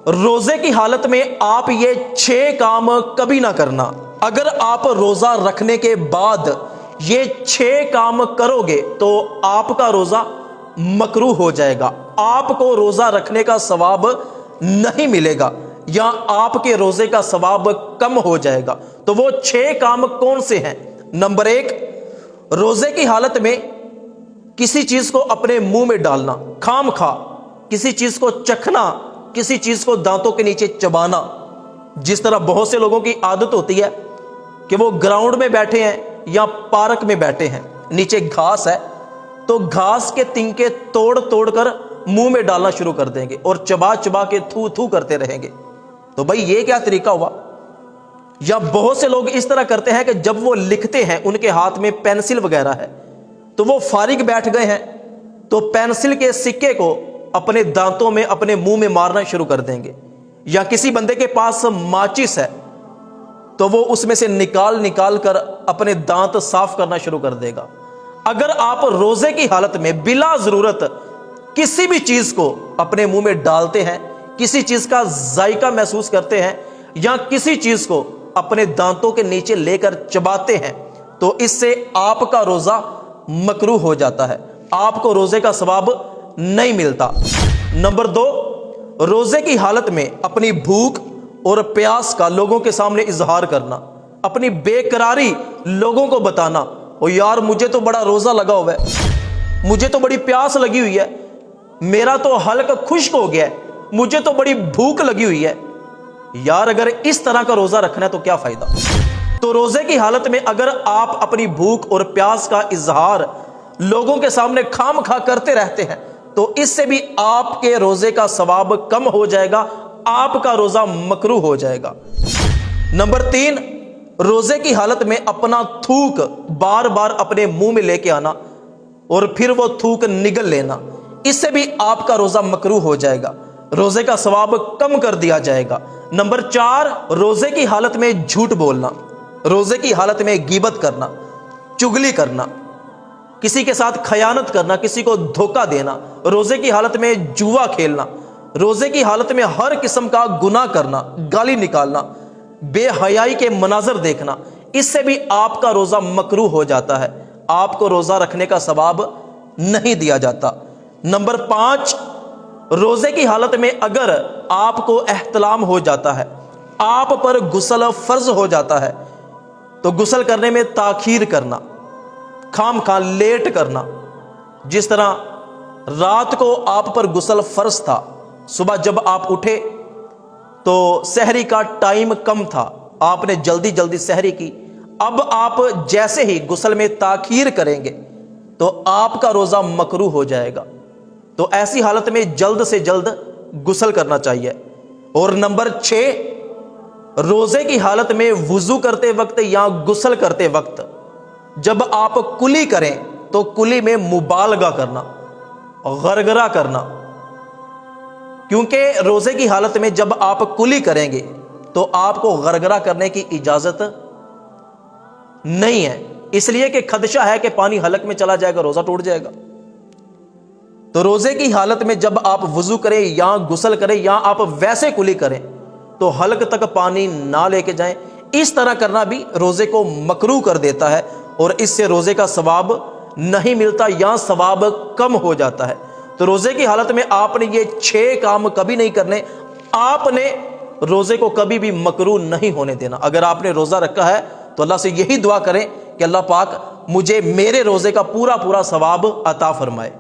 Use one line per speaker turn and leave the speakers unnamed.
روزے کی حالت میں آپ یہ 6 کام کبھی نہ کرنا۔ اگر آپ روزہ رکھنے کے بعد یہ 6 کام کرو گے تو آپ کا روزہ مکروہ ہو جائے گا، آپ کو روزہ رکھنے کا ثواب نہیں ملے گا، یا آپ کے روزے کا ثواب کم ہو جائے گا۔ تو وہ 6 کام کون سے ہیں؟ نمبر 1، روزے کی حالت میں کسی چیز کو اپنے منہ میں ڈالنا، خام خواہ کسی چیز کو چکھنا، کسی چیز کو دانتوں کے نیچے چبانا۔ جس طرح بہت سے لوگوں کی عادت ہوتی ہے کہ وہ گراؤنڈ میں بیٹھے ہیں یا پارک میں بیٹھے ہیں، نیچے گھاس ہے تو گھاس کے تنکے توڑ توڑ کر منہ میں ڈالنا شروع کر دیں گے اور چبا چبا کے تھو تھو کرتے رہیں گے۔ تو بھائی یہ کیا طریقہ ہوا؟ یا بہت سے لوگ اس طرح کرتے ہیں کہ جب وہ لکھتے ہیں، ان کے ہاتھ میں پینسل وغیرہ ہے تو وہ فارغ بیٹھ گئے ہیں تو پینسل کے سکے کو اپنے دانتوں میں، اپنے منہ میں مارنا شروع کر دیں گے۔ یا کسی بندے کے پاس ماچس ہے تو وہ اس میں سے نکال نکال کر اپنے دانت صاف کرنا شروع کر دے گا۔ اگر آپ روزے کی حالت میں بلا ضرورت کسی بھی چیز کو اپنے منہ میں ڈالتے ہیں، کسی چیز کا ذائقہ محسوس کرتے ہیں، یا کسی چیز کو اپنے دانتوں کے نیچے لے کر چباتے ہیں، تو اس سے آپ کا روزہ مکروہ ہو جاتا ہے، آپ کو روزے کا ثواب نہیں ملتا۔ نمبر 2، روزے کی حالت میں اپنی بھوک اور پیاس کا لوگوں کے سامنے اظہار کرنا، اپنی بے قراری لوگوں کو بتانا، او یار مجھے تو بڑا روزہ لگا ہوا ہے، مجھے تو بڑی پیاس لگی ہوئی ہے، میرا تو حلق خشک ہو گیا ہے، مجھے تو بڑی بھوک لگی ہوئی ہے۔ یار اگر اس طرح کا روزہ رکھنا ہے تو کیا فائدہ؟ تو روزے کی حالت میں اگر آپ اپنی بھوک اور پیاس کا اظہار لوگوں کے سامنے خام خواہ کرتے رہتے ہیں تو اس سے بھی آپ کے روزے کا ثواب کم ہو جائے گا، آپ کا روزہ مکروہ ہو جائے گا۔ نمبر 3، روزے کی حالت میں اپنا تھوک بار بار اپنے منہ میں لے کے آنا اور پھر وہ تھوک نگل لینا، اس سے بھی آپ کا روزہ مکروہ ہو جائے گا، روزے کا ثواب کم کر دیا جائے گا۔ نمبر 4، روزے کی حالت میں جھوٹ بولنا، روزے کی حالت میں غیبت کرنا، چغلی کرنا، کسی کے ساتھ خیانت کرنا، کسی کو دھوکہ دینا، روزے کی حالت میں جوا کھیلنا، روزے کی حالت میں ہر قسم کا گناہ کرنا، گالی نکالنا، بے حیائی کے مناظر دیکھنا، اس سے بھی آپ کا روزہ مکروہ ہو جاتا ہے، آپ کو روزہ رکھنے کا ثواب نہیں دیا جاتا۔ نمبر 5، روزے کی حالت میں اگر آپ کو احتلام ہو جاتا ہے، آپ پر غسل فرض ہو جاتا ہے تو غسل کرنے میں تاخیر کرنا، خام خواہ لیٹ کرنا۔ جس طرح رات کو آپ پر غسل فرض تھا، صبح جب آپ اٹھے تو سحری کا ٹائم کم تھا، آپ نے جلدی جلدی سحری کی، اب آپ جیسے ہی غسل میں تاخیر کریں گے تو آپ کا روزہ مکروہ ہو جائے گا، تو ایسی حالت میں جلد سے جلد غسل کرنا چاہیے۔ اور نمبر 6، روزے کی حالت میں وضو کرتے وقت یا غسل کرتے وقت جب آپ کلی کریں تو کلی میں مبالغہ کرنا، غرغرہ کرنا، کیونکہ روزے کی حالت میں جب آپ کلی کریں گے تو آپ کو غرغرہ کرنے کی اجازت نہیں ہے، اس لیے کہ خدشہ ہے کہ پانی حلق میں چلا جائے گا، روزہ ٹوٹ جائے گا۔ تو روزے کی حالت میں جب آپ وضو کریں یا غسل کریں یا آپ ویسے کلی کریں تو حلق تک پانی نہ لے کے جائیں، اس طرح کرنا بھی روزے کو مکروہ کر دیتا ہے اور اس سے روزے کا ثواب نہیں ملتا یا ثواب کم ہو جاتا ہے۔ تو روزے کی حالت میں آپ نے یہ 6 کام کبھی نہیں کرنے، آپ نے روزے کو کبھی بھی مکروہ نہیں ہونے دینا۔ اگر آپ نے روزہ رکھا ہے تو اللہ سے یہی دعا کریں کہ اللہ پاک مجھے میرے روزے کا پورا ثواب عطا فرمائے۔